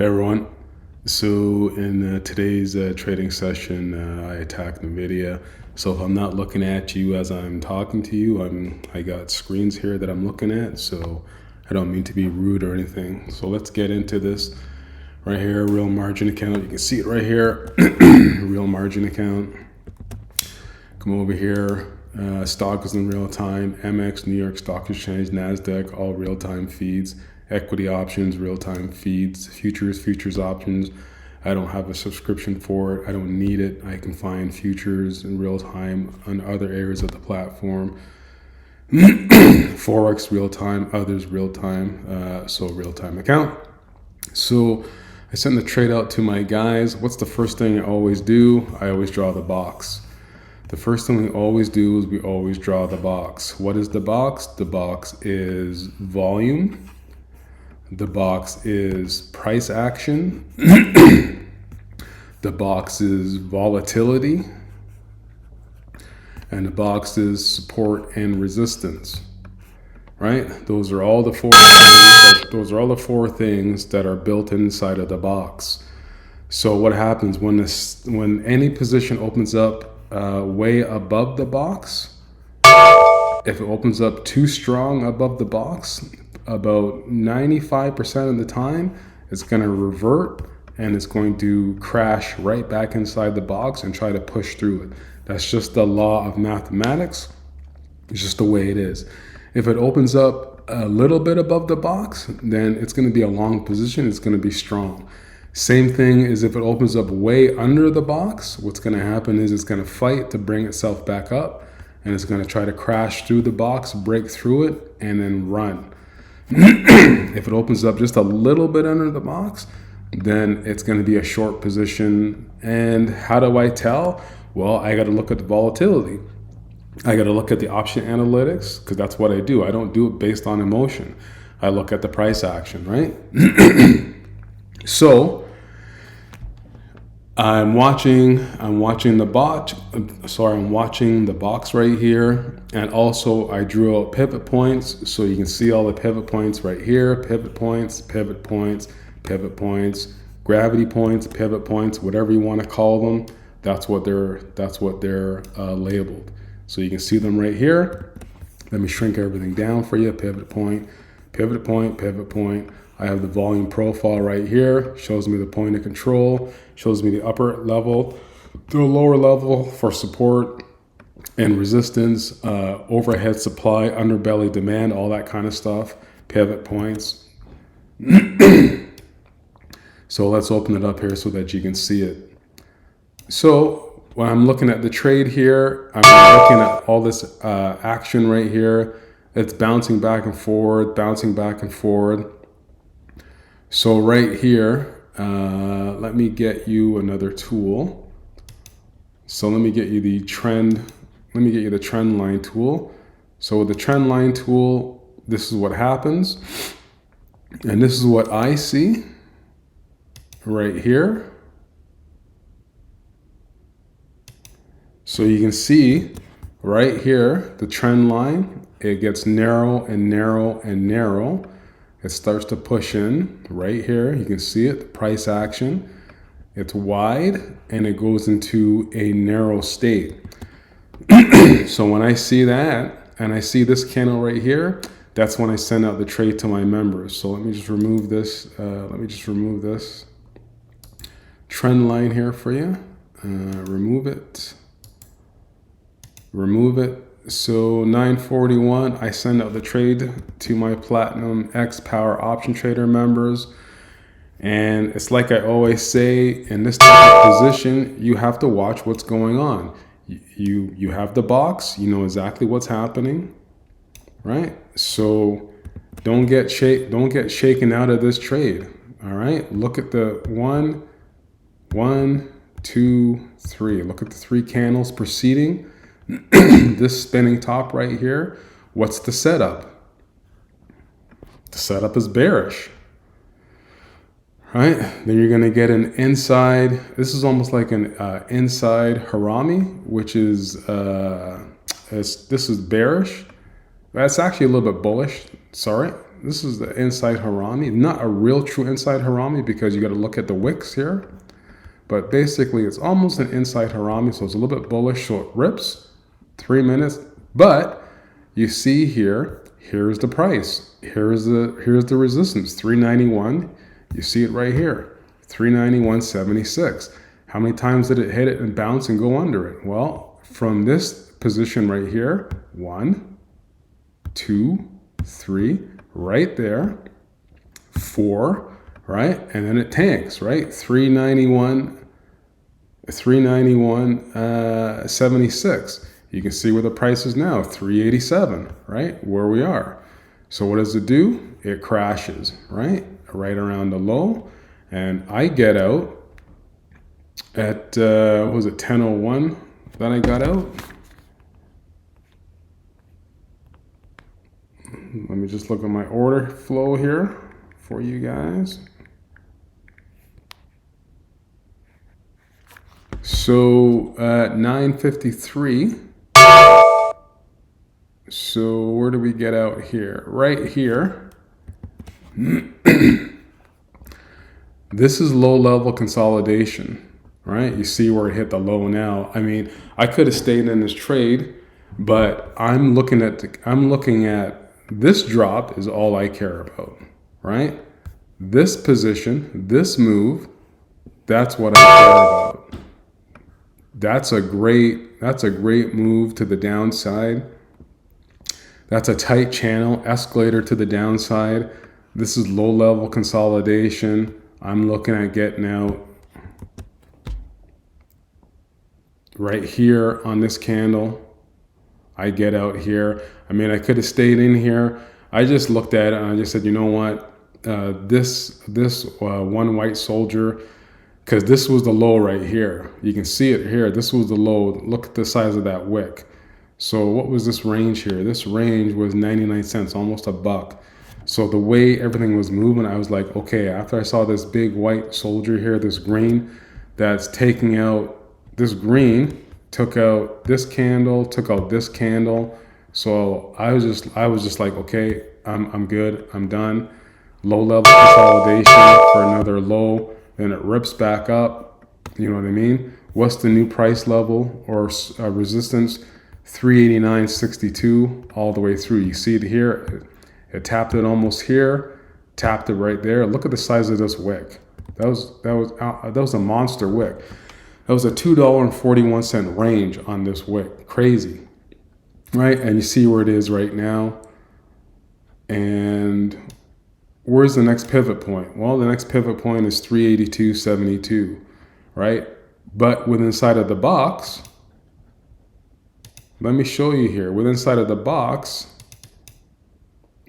Hey everyone. So in today's trading session, I attacked NVDA. So if I'm not looking at you as I'm talking to you, I got screens here that I'm looking at. So I don't mean to be rude or anything. So let's get into this right here. Real margin account. You can see it right here. Real margin account. Come over here. Stock is in real time. MX, New York Stock Exchange, NASDAQ, all real time feeds. Equity options, real-time feeds, futures options. I don't have a subscription for it. I don't need it. I can find futures in real time on other areas of the platform. Forex real time, others real time, so real time account. So I send the trade out to my guys. What's the first thing I always do? I always draw the box. The first thing we always do is we always draw the box. What is the box? The box is volume. The box is price action. The box is volatility. And the box is support and resistance. Right? Those are all the four things that are built inside of the box. So what happens when any position opens up way above the box? If it opens up too strong above the box, about 95% of the time, it's going to revert and it's going to crash right back inside the box and try to push through it. That's just the law of mathematics. It's just the way it is. If it opens up a little bit above the box, then it's going to be a long position. It's going to be strong. Same thing is if it opens up way under the box, what's going to happen is it's going to fight to bring itself back up, and it's going to try to crash through the box, break through it, and then run. If it opens up just a little bit under the box, then it's going to be a short position. And how do I tell? Well, I got to look at the volatility. I got to look at the option analytics, because that's what I do. I don't do it based on emotion. I look at the price action, right? So I'm watching the box right here, and also I drew out pivot points, so you can see all the pivot points right here. Pivot points, pivot points, pivot points, gravity points, pivot points, whatever you want to call them. That's what they're labeled. So you can see them right here. Let me shrink everything down for you. Pivot point, pivot point, pivot point. I have the volume profile right here, shows me the point of control, shows me the upper level, the lower level for support and resistance, overhead supply, underbelly demand, all that kind of stuff, pivot points. So let's open it up here so that you can see it. So when I'm looking at the trade here, I'm looking at all this action right here. It's bouncing back and forward, bouncing back and forward. So right here, let me get you another tool. So let me get you the trend line tool. So with the trend line tool, this is what happens. And this is what I see right here. So you can see right here, the trend line, it gets narrow and narrow and narrow. It starts to push in right here. You can see it, the price action. It's wide and it goes into a narrow state. So when I see that and I see this candle right here, that's when I send out the trade to my members. So let me just remove this. Trend line here for you. Remove it. Remove it. So 941, I send out the trade to my Platinum X Power Option Trader members. And it's like I always say, in this type of position, you have to watch what's going on. You have the box, you know exactly what's happening, right? So don't get shaken out of this trade. All right. Look at the one, two, three. Look at the three candles preceding. This spinning top right here, what's the setup? The setup is bearish, right? Then you're going to get an inside. This is almost like an inside harami, which is this is bearish. That's actually a little bit bullish. Sorry, This is the inside harami. Not a real true inside harami because you got to look at the wicks here. But basically, it's almost an inside harami, so it's a little bit bullish, so it rips. 3 minutes. But you see here, here's the price. Here's the resistance, 391. You see it right here, 391.76. How many times did it hit it and bounce and go under it? Well, from this position right here, 1, 2, 3, right there, 4, right? And then it tanks, right? 391.76. You can see where the price is now, 387, right? Where we are. So what does it do? It crashes, right? Right around the low. And I get out at, what was it, 10:01 that I got out? Let me just look at my order flow here for you guys. So at 9:53, so where do we get out here? Right here. This is low level consolidation, right? You see where it hit the low now. I mean, I could have stayed in this trade, but I'm looking at this drop is all I care about, right? This position, this move, that's what I care about. That's a great move to the downside. That's a tight channel, escalator to the downside. This is low level consolidation. I'm looking at getting out right here on this candle. I get out here. I mean, I could have stayed in here. I just looked at it and I just said, you know what? This one white soldier, because this was the low right here. You can see it here. This was the low. Look at the size of that wick. So what was this range here? This range was 99 cents, almost a buck. So the way everything was moving, I was like, okay, after I saw this big white soldier here, this green that's taking out this green, took out this candle, took out this candle. So I was just like, okay, I'm good. I'm done. Low level consolidation for another low. Then it rips back up. You know what I mean? What's the new price level or resistance? 389.62 all the way through. You see it here. It tapped it almost here, tapped it right there. Look at the size of this wick. That was a monster wick. That was a $2.41 range on this wick. Crazy, right? And you see where it is right now. And where's the next pivot point? Well, the next pivot point is 382.72, right? But within inside of the box, let me show you here. Within inside of the box,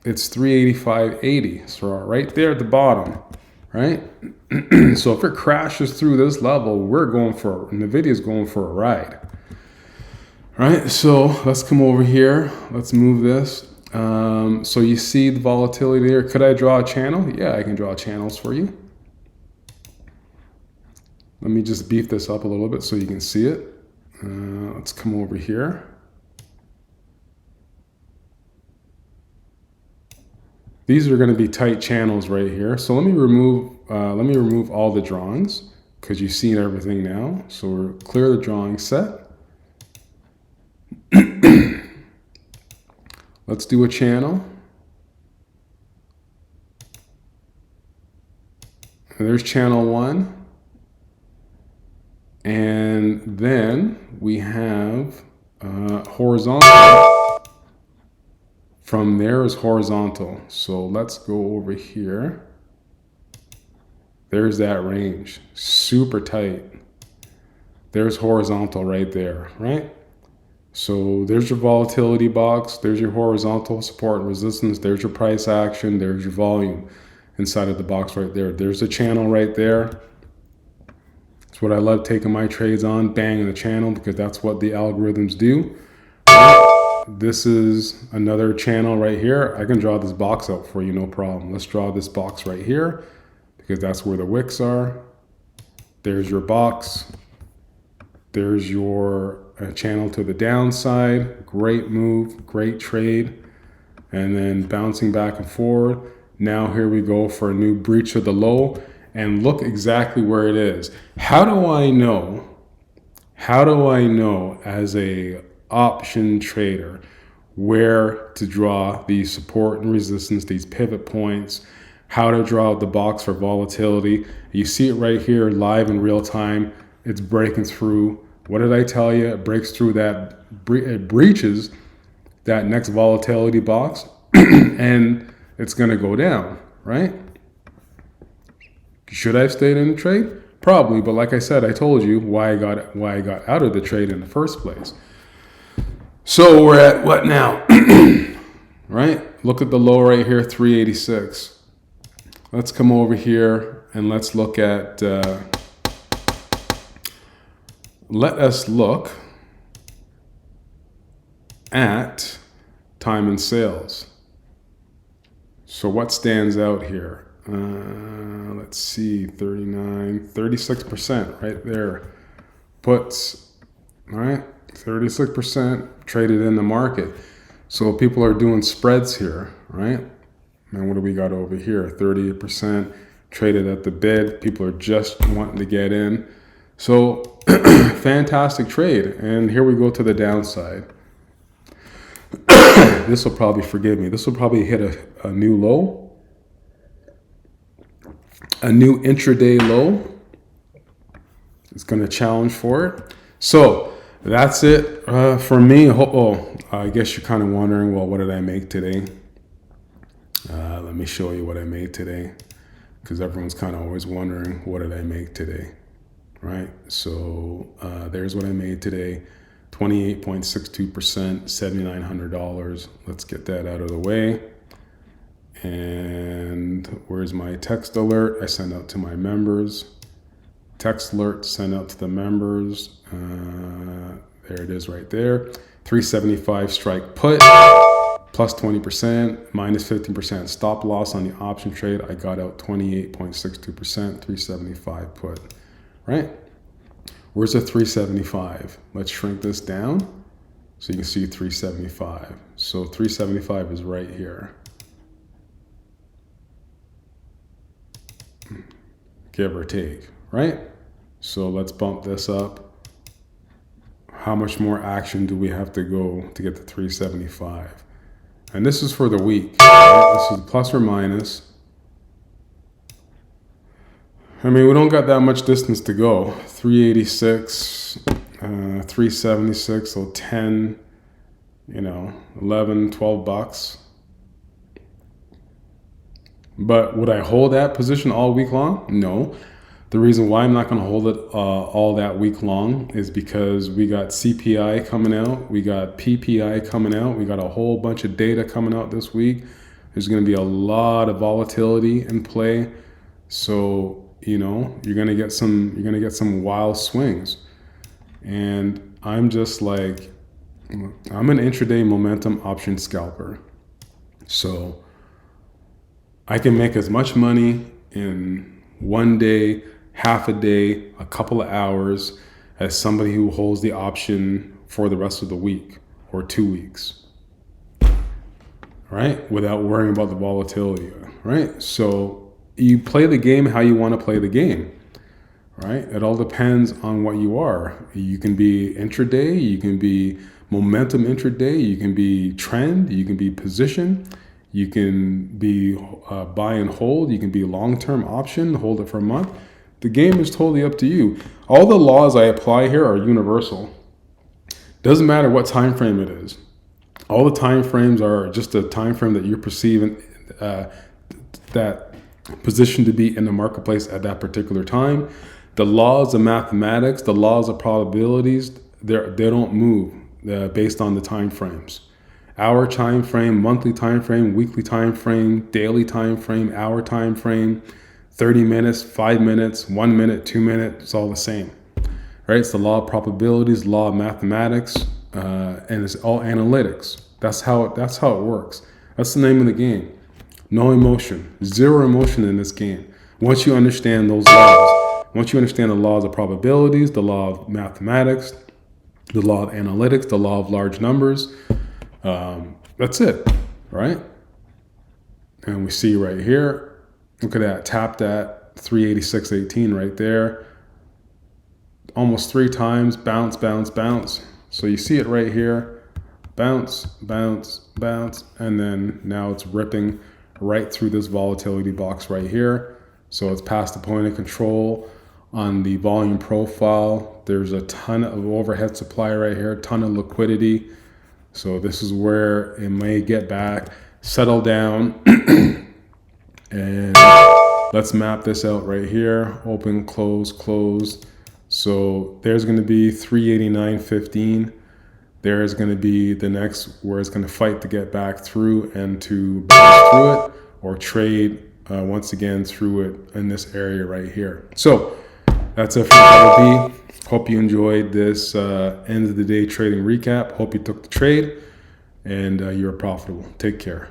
it's 385.80. So right there at the bottom, right? So if it crashes through this level, NVIDIA's going for a ride. Right? So let's come over here. Let's move this. So you see the volatility there. Could I draw a channel? Yeah, I can draw channels for you. Let me just beef this up a little bit so you can see it. Let's come over here. These are going to be tight channels right here. So let me remove all the drawings because you've seen everything now. So we're clear the drawing set. Let's do a channel. And there's channel 1. And then we have horizontal. From there is horizontal. So let's go over here. There's that range, super tight. There's horizontal right there, right? So there's your volatility box. There's your horizontal support and resistance. There's your price action. There's your volume inside of the box right there. There's a channel right there. That's what I love taking my trades on, banging the channel because that's what the algorithms do. This is another channel right here. I can draw this box out for you, no problem. Let's draw this box right here because that's where the wicks are. There's your box. There's your channel to the downside. Great move, great trade. and then bouncing back and forward. Now here we go for a new breach of the low, and look exactly where it is. How do I know as a option trader where to draw the support and resistance, these pivot points, how to draw out the box for volatility? You see it right here live in real time. It's breaking through. What did I tell you? It breaks through that, it breaches that next volatility box and it's going to go down, right? Should I have stayed in the trade? Probably, but like I said, I told you why I got out of the trade in the first place. So we're at what now? Right? Look at the low right here, 386. Let's come over here and let's look at, let us look at time and sales. So what stands out here? Let's see, 36% right there. Puts, all right, 36% traded in the market. So people are doing spreads here, right? And what do we got over here? 38% traded at the bid. People are just wanting to get in. So fantastic trade. And here we go to the downside. This will probably, forgive me, this will probably hit a new low, a new intraday low. It's going to challenge for it. So that's it for me. I guess you're kind of wondering, well, what did I make today? Let me show you what I made today, because everyone's kind of always wondering, what did I make today, right? So there's what I made today. 28.62%, $7,900. Let's get that out of the way. And where's my text alert? I send out to my members. Text alert sent out to the members. There it is right there. 375 strike put, plus 20%, minus 15% stop loss on the option trade. I got out 28.62%, 375 put, right? Where's the 375? Let's shrink this down so you can see 375. So 375 is right here. Give or take, right? So let's bump this up. How much more action do we have to go to get to 375? And this is for the week, right? This is plus or minus. I mean, we don't got that much distance to go. 386, 376, so 10, 11, 12 bucks. But would I hold that position all week long? No. The reason why I'm not going to hold it all that week long is because we got CPI coming out. We got PPI coming out. We got a whole bunch of data coming out this week. There's going to be a lot of volatility in play. So, you're going to get some wild swings. And I'm just like, I'm an intraday momentum option scalper. So I can make as much money in one day, half a day, a couple of hours as somebody who holds the option for the rest of the week or 2 weeks, right? Without worrying about the volatility, right? So you play the game how you want to play the game, right? It all depends on what you are. You can be intraday, you can be momentum intraday, you can be trend, you can be position, you can be buy and hold, you can be long-term option, hold it for a month. The game is totally up to you. All the laws I apply here are universal. Doesn't matter what time frame it is. All the time frames are just a time frame that you're perceiving that position to be in the marketplace at that particular time. The laws of mathematics, the laws of probabilities, they don't move based on the time frames. Hour time frame, monthly time frame, weekly time frame, daily time frame, hour time frame, 30 minutes, 5 minutes, 1 minute, 2 minutes, it's all the same. Right? It's the law of probabilities, law of mathematics, and it's all analytics. That's how it works. That's the name of the game. No emotion, zero emotion in this game. Once you understand those laws, once you understand the laws of probabilities, the law of mathematics, the law of analytics, the law of large numbers, that's it. right? And we see right here, look at that, tapped at 386.18 right there. Almost 3 times, bounce, bounce, bounce. So you see it right here, bounce, bounce, bounce, and then now it's ripping right through this volatility box right here. So it's past the point of control on the volume profile. There's a ton of overhead supply right here, ton of liquidity. So this is where it may get back, settle down, and let's map this out right here. Open, close, close. So there's going to be 389.15. There's going to be the next where it's going to fight to get back through and to bounce through it or trade once again through it in this area right here. So that's it for Double B. Hope you enjoyed this end of the day trading recap. Hope you took the trade and you're profitable. Take care.